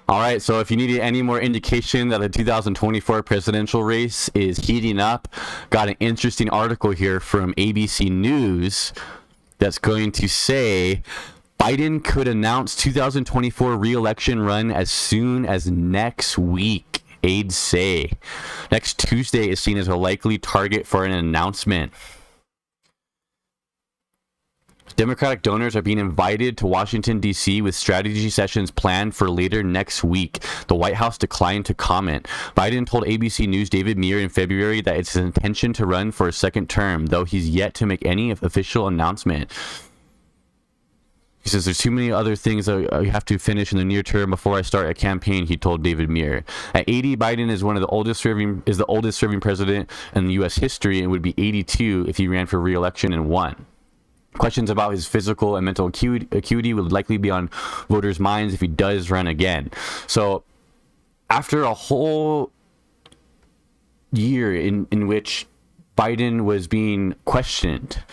All right, so if you needed any more indication that the 2024 presidential race is heating up, got an interesting article here from ABC News that's going to say Biden could announce 2024 re-election run as soon as next week. Aides say next Tuesday is seen as a likely target for an announcement. Democratic donors are being invited to Washington, D.C. with strategy sessions planned for later next week. The White House declined to comment. Biden told ABC News' David Muir in February that it's his intention to run for a second term, though he's yet to make any official announcement. He says, there's too many other things I have to finish in the near term before I start a campaign, he told David Muir. At 80, Biden is the oldest serving president in U.S. history and would be 82 if he ran for re-election and won. Questions about his physical and mental acuity would likely be on voters' minds if he does run again. So after a whole year in which Biden was being questioned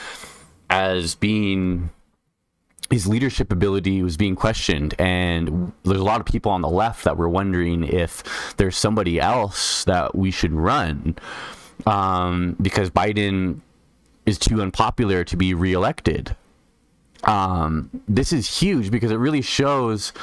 as being, his leadership ability was being questioned, and there's a lot of people on the left that were wondering if there's somebody else that we should run because Biden is too unpopular to be reelected. This is huge because it really shows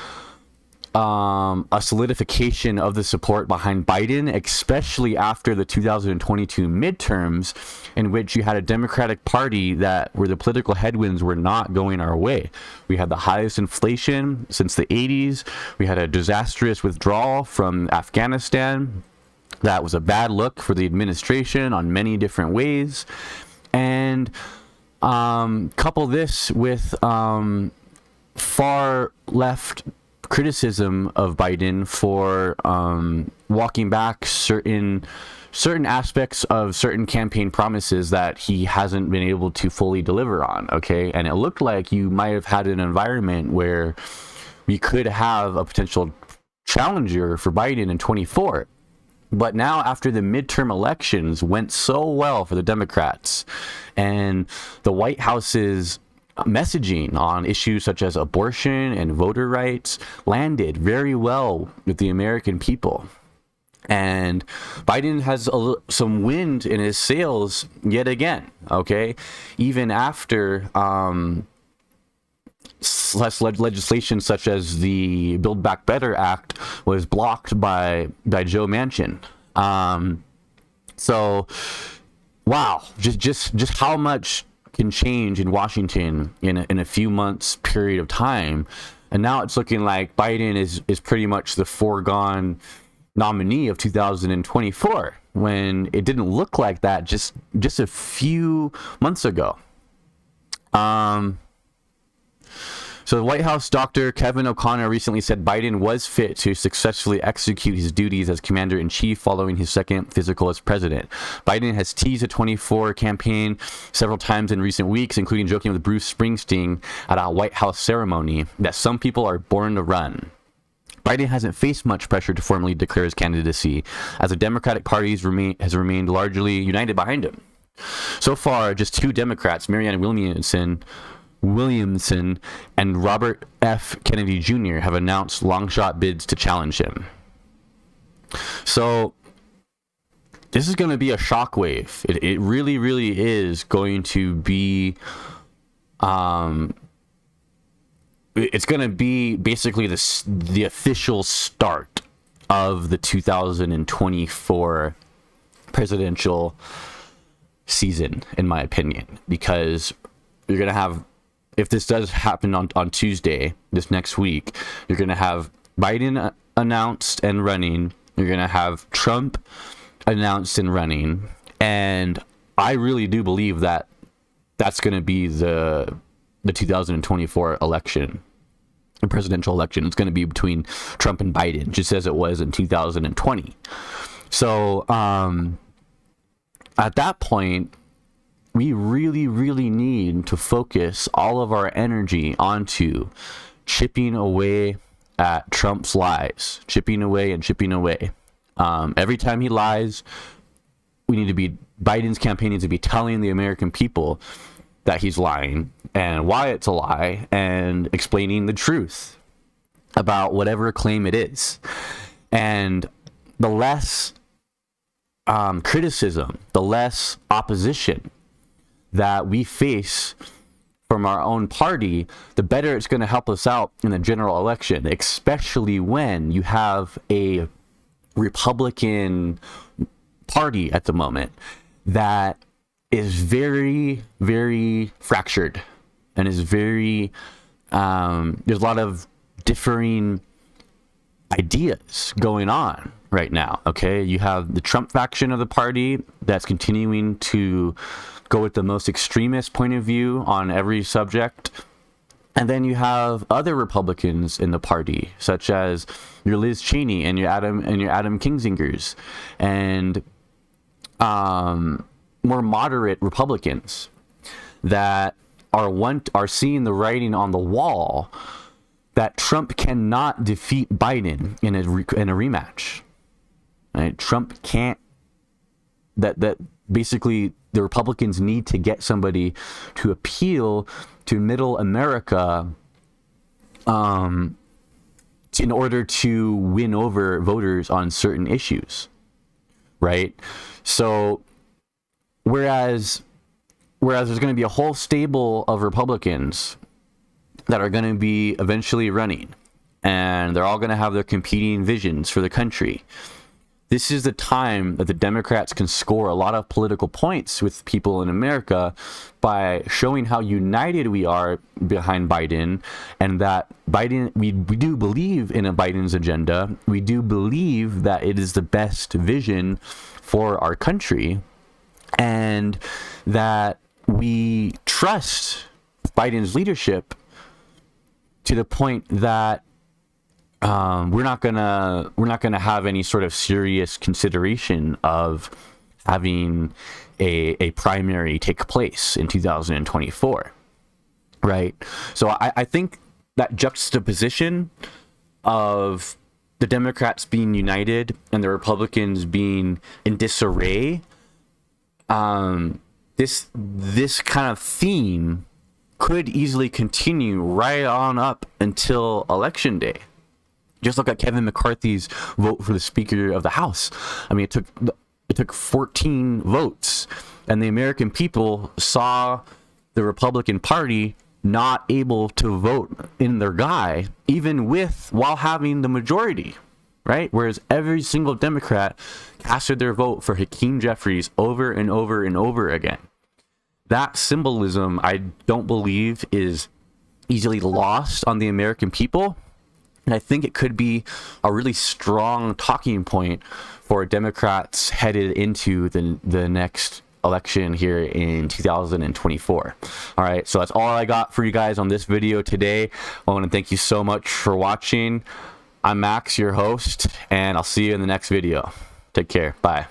a solidification of the support behind Biden, especially after the 2022 midterms, in which you had a Democratic Party where the political headwinds were not going our way. We had the highest inflation since the 80s. We had a disastrous withdrawal from Afghanistan. That was a bad look for the administration on many different ways. And couple this with far left criticism of Biden for walking back certain aspects of certain campaign promises that he hasn't been able to fully deliver on. Okay, and it looked like you might have had an environment where we could have a potential challenger for Biden in 24. But now, after the midterm elections went so well for the Democrats, and the White House's messaging on issues such as abortion and voter rights landed very well with the American people, and Biden has some wind in his sails yet again. Okay, even after legislation such as the Build Back Better Act was blocked by Joe Manchin. So, wow, just how much can change in Washington in a few months period of time, and now it's looking like Biden is pretty much the foregone nominee of 2024, when it didn't look like that just a few months ago. So the White House Dr. Kevin O'Connor recently said Biden was fit to successfully execute his duties as commander-in-chief following his second physical as president. Biden has teased a 24 campaign several times in recent weeks, including joking with Bruce Springsteen at a White House ceremony that some people are born to run. Biden hasn't faced much pressure to formally declare his candidacy, as the Democratic Party has remained largely united behind him. So far, just two Democrats, Marianne Williamson and Robert F. Kennedy Jr. have announced long-shot bids to challenge him. So this is going to be a shockwave. It really, really is going to be. It's going to be basically the official start of the 2024 presidential season, in my opinion, because you're going to have, if this does happen on Tuesday, this next week, you're going to have Biden announced and running. You're going to have Trump announced and running. And I really do believe that that's going to be the 2024 election, the presidential election. It's going to be between Trump and Biden, just as it was in 2020. So at that point, we really, really need to focus all of our energy onto chipping away at Trump's lies, chipping away and chipping away. Every time he lies, Biden's campaign needs to be telling the American people that he's lying and why it's a lie and explaining the truth. about whatever claim it is. And the less criticism, the less opposition that we face from our own party, the better it's going to help us out in the general election, especially when you have a Republican party at the moment that is very, very fractured and is very, there's a lot of differing ideas going on right now. Okay, you have the Trump faction of the party that's continuing to go with the most extremist point of view on every subject, and then you have other Republicans in the party, such as your Liz Cheney and your Adam Kinzingers, and more moderate Republicans that are seeing the writing on the wall that Trump cannot defeat Biden in a rematch. Right? Trump can't. That basically the Republicans need to get somebody to appeal to middle America in order to win over voters on certain issues, right? So whereas there's going to be a whole stable of Republicans that are going to be eventually running, and they're all going to have their competing visions for the country. This is the time that the Democrats can score a lot of political points with people in America by showing how united we are behind Biden, and that we do believe in a Biden's agenda. We do believe that it is the best vision for our country, and that we trust Biden's leadership to the point that we're not gonna have any sort of serious consideration of having a primary take place in 2024, right? So I think that juxtaposition of the Democrats being united and the Republicans being in disarray, this kind of theme could easily continue right on up until Election Day. Just look at Kevin McCarthy's vote for the Speaker of the House. I mean, it took 14 votes, and the American people saw the Republican Party not able to vote in their guy, even while having the majority, right? Whereas every single Democrat casted their vote for Hakeem Jeffries over and over and over again. That symbolism, I don't believe, is easily lost on the American people. And I think it could be a really strong talking point for Democrats headed into the next election here in 2024. All right, so that's all I got for you guys on this video today. I want to thank you so much for watching. I'm Max, your host, and I'll see you in the next video. Take care. Bye.